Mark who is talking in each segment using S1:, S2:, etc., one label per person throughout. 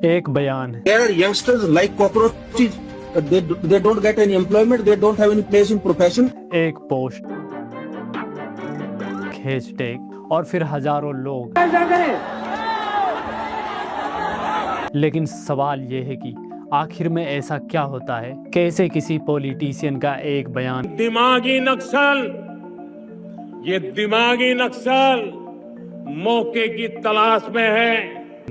S1: एक बयान।
S2: There are youngsters like cockroaches. They don't get any employment. They don't have any place in profession.
S1: एक post, hashtag और फिर हजारों लोग। लेकिन सवाल ये है कि आखिर में ऐसा क्या होता है? कैसे किसी पॉलिटिशियन का एक बयान
S3: ये दिमागी नक्सल मौके की तलाश में है,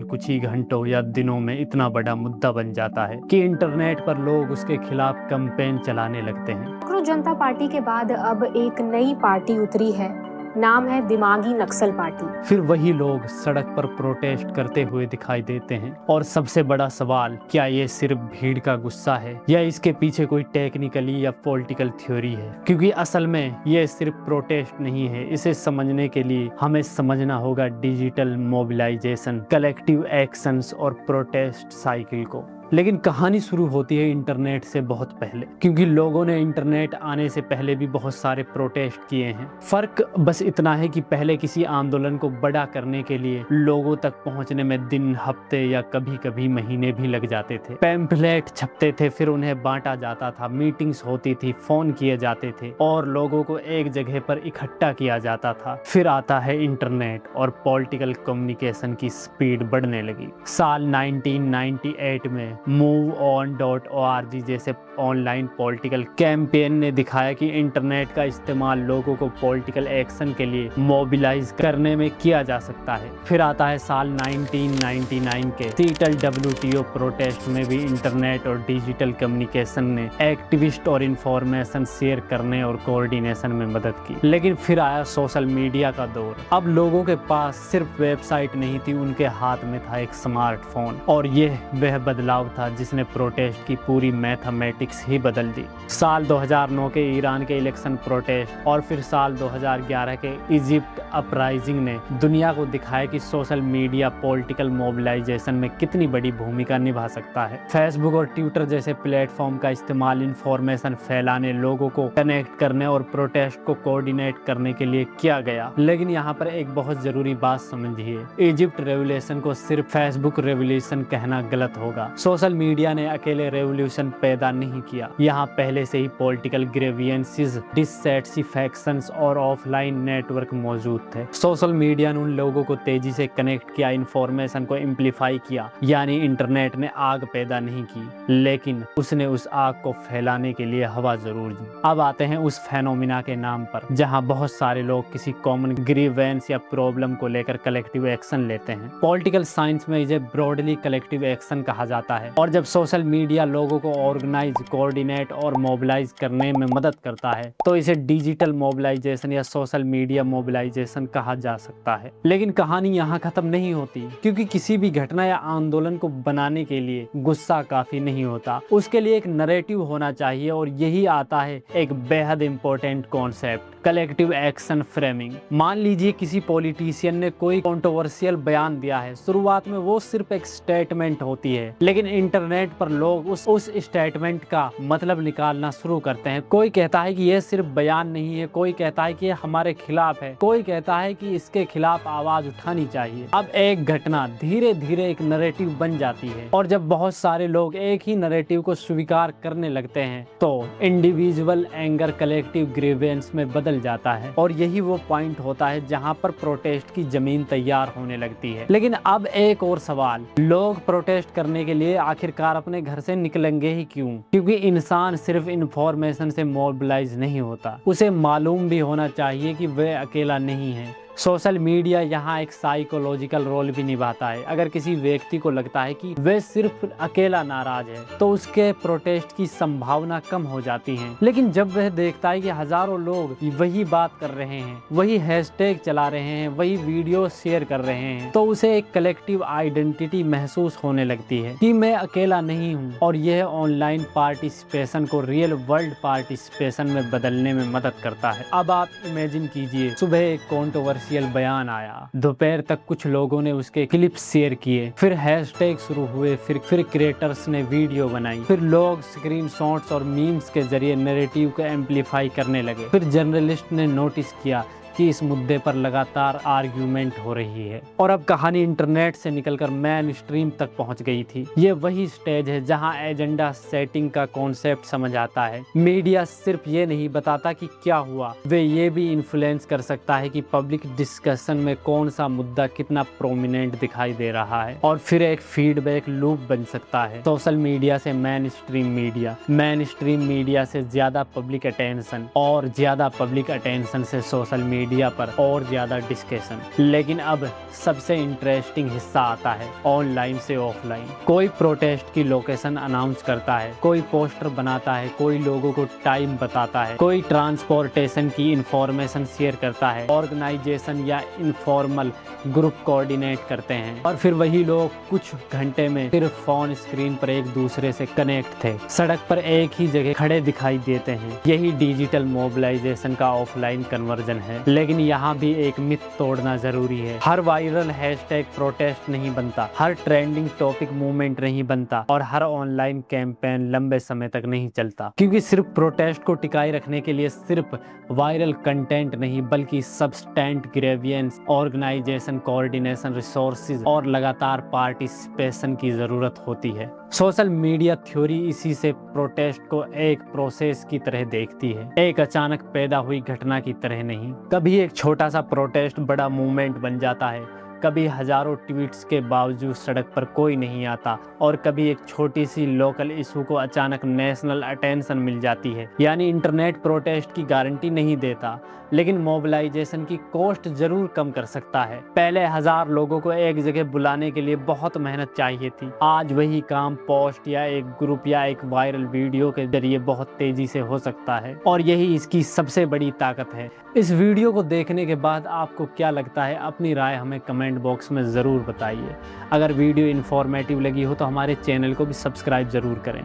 S1: कुछ ही घंटों या दिनों में इतना बड़ा मुद्दा बन जाता है कि इंटरनेट पर लोग उसके खिलाफ कैंपेन चलाने लगते हैं।
S4: कांग्रेस जनता पार्टी के बाद अब एक नई पार्टी उतरी है, नाम है दिमागी नक्सल पार्टी।
S1: फिर वही लोग सड़क पर प्रोटेस्ट करते हुए दिखाई देते हैं। और सबसे बड़ा सवाल, क्या ये सिर्फ भीड़ का गुस्सा है या इसके पीछे कोई टेक्निकली या पॉलिटिकल थ्योरी है? क्योंकि असल में ये सिर्फ प्रोटेस्ट नहीं है। इसे समझने के लिए हमें समझना होगा डिजिटल मोबिलाइजेशन, कलेक्टिव एक्शंस और प्रोटेस्ट साइकिल को। लेकिन कहानी शुरू होती है इंटरनेट से बहुत पहले, क्योंकि लोगों ने इंटरनेट आने से पहले भी बहुत सारे प्रोटेस्ट किए हैं। फर्क बस इतना है कि पहले किसी आंदोलन को बड़ा करने के लिए लोगों तक पहुंचने में दिन, हफ्ते या कभी कभी महीने भी लग जाते थे। पैम्फलेट छपते थे, फिर उन्हें बांटा जाता था, मीटिंग्स होती थी, फोन किए जाते थे और लोगों को एक जगह पर इकट्ठा किया जाता था। फिर आता है इंटरनेट और पॉलिटिकल कम्युनिकेशन की स्पीड बढ़ने लगी। साल 1998 में MoveOn.org जैसे ऑनलाइन पॉलिटिकल कैंपेन ने दिखाया कि इंटरनेट का इस्तेमाल लोगों को पॉलिटिकल एक्शन के लिए मोबिलाइज करने में किया जा सकता है। फिर आता है साल 1999 के सीटल WTO प्रोटेस्ट में भी इंटरनेट और डिजिटल कम्युनिकेशन ने एक्टिविस्ट और इंफॉर्मेशन शेयर करने और कोऑर्डिनेशन में मदद की। लेकिन फिर आया सोशल मीडिया का दौर। अब लोगों के पास सिर्फ वेबसाइट नहीं थी, उनके हाथ में था एक स्मार्टफोन। और यह वह बदलाव था जिसने प्रोटेस्ट की पूरी मैथमेटिक्स ही बदल दी। साल 2009 के ईरान के इलेक्शन प्रोटेस्ट और फिर साल 2011 के इजिप्ट अपराइजिंग ने दुनिया को दिखाया कि सोशल मीडिया पॉलिटिकल मोबिलाइजेशन में कितनी बड़ी भूमिका निभा सकता है। फेसबुक और ट्विटर जैसे प्लेटफॉर्म का इस्तेमाल इंफॉर्मेशन फैलाने, लोगों को कनेक्ट करने और प्रोटेस्ट को कोऑर्डिनेट करने के लिए किया गया। लेकिन यहाँ पर एक बहुत जरूरी बात समझिए, इजिप्ट रेवोल्यूशन को सिर्फ फेसबुक रेवोल्यूशन कहना गलत होगा। सोशल मीडिया ने अकेले रेवोल्यूशन पैदा नहीं किया, यहाँ पहले से ही पॉलिटिकल ग्रेवियंसेस, डिससैटिस्फैक्शंस और ऑफलाइन नेटवर्क मौजूद थे। सोशल मीडिया ने उन लोगों को तेजी से कनेक्ट किया, इंफॉर्मेशन को एम्पलीफाई किया। यानी इंटरनेट ने आग पैदा नहीं की, लेकिन उसने उस आग को फैलाने के लिए हवा जरूर दी। अब आते हैं उस फेनोमिना के नाम पर, जहाँ बहुत सारे लोग किसी कॉमन ग्रीवेंस या प्रॉब्लम को लेकर कलेक्टिव एक्शन लेते हैं। पॉलिटिकल साइंस में इसे ब्रॉडली कलेक्टिव एक्शन कहा जाता है। और जब सोशल मीडिया लोगों को ऑर्गेनाइज, कोऑर्डिनेट और मोबिलाइज करने में मदद करता है तो इसे डिजिटल मोबिलाइजेशन या सोशल मीडिया मोबिलाइजेशन कहा जा सकता है। लेकिन कहानी यहाँ खत्म नहीं होती, क्योंकि किसी भी घटना या आंदोलन को बनाने के लिए गुस्सा काफी नहीं होता, उसके लिए एक नैरेटिव होना चाहिए। और यही आता है एक बेहद important concept, collective action framing. मान लीजिए किसी पॉलिटिशियन ने कोई कंट्रोवर्शियल बयान दिया है। शुरुआत में वो सिर्फ एक स्टेटमेंट होती है, लेकिन इंटरनेट पर लोग उस स्टेटमेंट का मतलब निकालना शुरू करते हैं। कोई कहता है कि यह सिर्फ बयान नहीं है, कोई कहता है कि यह हमारे खिलाफ है, कोई कहता है कि इसके खिलाफ आवाज उठानी चाहिए। अब एक घटना धीरे धीरे एक नैरेटिव बन जाती है, और जब बहुत सारे लोग एक ही नैरेटिव को स्वीकार करने लगते हैं तो इंडिविजुअल एंगर कलेक्टिव ग्रीवेंस में बदल जाता है। और यही वो पॉइंट होता है जहां पर प्रोटेस्ट की जमीन तैयार होने लगती है। लेकिन अब एक और सवाल, लोग प्रोटेस्ट करने के लिए आखिरकार अपने घर से निकलेंगे ही क्यों? क्योंकि इंसान सिर्फ इंफॉर्मेशन से मोबिलाइज नहीं होता, उसे मालूम भी होना चाहिए कि वह अकेला नहीं है। सोशल मीडिया यहाँ एक साइकोलॉजिकल रोल भी निभाता है। अगर किसी व्यक्ति को लगता है कि वह सिर्फ अकेला नाराज है तो उसके प्रोटेस्ट की संभावना कम हो जाती है। लेकिन जब वह देखता है कि हजारों लोग वही बात कर रहे हैं, वही हैशटैग चला रहे हैं, वही वीडियो शेयर कर रहे हैं, तो उसे एक कलेक्टिव आइडेंटिटी महसूस होने लगती है कि मैं अकेला नहीं हूँ। और यह ऑनलाइन पार्टिसिपेशन को रियल वर्ल्ड पार्टिसिपेशन में बदलने में मदद करता है। अब आप इमेजिन कीजिए, सुबह एक कंट्रोवर्शियल बयान आया, दोपहर तक कुछ लोगों ने उसके क्लिप शेयर किए, फिर हैशटैग शुरू हुए, फिर क्रिएटर्स ने वीडियो बनाई, फिर लोग स्क्रीनशॉट्स और मीम्स के जरिए नैरेटिव को एम्पलीफाई करने लगे, फिर जर्नलिस्ट ने नोटिस किया कि इस मुद्दे पर लगातार आर्ग्यूमेंट हो रही है और अब कहानी इंटरनेट से निकलकर मेन स्ट्रीम तक पहुंच गई थी। ये वही स्टेज है जहां एजेंडा सेटिंग का कॉन्सेप्ट समझ आता है। मीडिया सिर्फ ये नहीं बताता कि क्या हुआ, वे ये भी इन्फ्लुएंस कर सकता है कि पब्लिक डिस्कशन में कौन सा मुद्दा कितना प्रोमिनेंट दिखाई दे रहा है और फिर एक फीडबैक लूप बन सकता है। सोशल मीडिया से मेन स्ट्रीम मीडिया से ज्यादा पब्लिक अटेंशन और ज्यादा पब्लिक अटेंशन से सोशल मीडिया पर और ज्यादा डिस्कशन। लेकिन अब सबसे इंटरेस्टिंग हिस्सा आता है ऑनलाइन से ऑफलाइन। कोई प्रोटेस्ट की लोकेशन अनाउंस करता है, कोई पोस्टर बनाता है, कोई लोगों को टाइम बताता है, कोई ट्रांसपोर्टेशन की इंफॉर्मेशन शेयर करता है, ऑर्गेनाइजेशन या इनफॉर्मल ग्रुप कोऑर्डिनेट करते हैं और फिर वही लोग कुछ घंटे में सिर्फ फोन स्क्रीन पर एक दूसरे से कनेक्ट थे, सड़क पर एक ही जगह खड़े दिखाई देते हैं। यही डिजिटल मोबिलाइजेशन का ऑफलाइन कन्वर्जन है। लेकिन यहाँ भी एक मिथ तोड़ना जरूरी है। हर वायरल हैशटैग प्रोटेस्ट नहीं बनता, हर ट्रेंडिंग टॉपिक मूवमेंट नहीं बनता और हर ऑनलाइन कैंपेन लंबे समय तक नहीं चलता। क्योंकि सिर्फ प्रोटेस्ट को टिकाए रखने के लिए सिर्फ वायरल कंटेंट नहीं बल्कि सब्सटेंट ग्रेवियंस, ऑर्गेनाइजेशन, कोऑर्डिनेशन, रिसोर्सेज और लगातार पार्टिसिपेशन की जरूरत होती है। सोशल मीडिया थ्योरी इसी से प्रोटेस्ट को एक प्रोसेस की तरह देखती है, एक अचानक पैदा हुई घटना की तरह नहीं। कभी एक छोटा सा प्रोटेस्ट बड़ा मूवमेंट बन जाता है, कभी हजारों ट्वीट्स के बावजूद सड़क पर कोई नहीं आता और कभी एक छोटी सी लोकल इशू को अचानक नेशनल अटेंशन मिल जाती है। यानी इंटरनेट प्रोटेस्ट की गारंटी नहीं देता लेकिन मोबिलाइजेशन की कॉस्ट जरूर कम कर सकता है। पहले 1000 लोगों को एक जगह बुलाने के लिए बहुत मेहनत चाहिए थी, आज वही काम पोस्ट या एक ग्रुप या एक वायरल वीडियो के जरिए बहुत तेजी से हो सकता है और यही इसकी सबसे बड़ी ताकत है। इस वीडियो को देखने के बाद आपको क्या लगता है, अपनी राय हमें कमेंट बॉक्स में ज़रूर बताइए। अगर वीडियो इन्फॉर्मेटिव लगी हो तो हमारे चैनल को भी सब्सक्राइब ज़रूर करें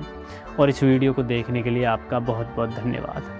S1: और इस वीडियो को देखने के लिए आपका बहुत बहुत धन्यवाद।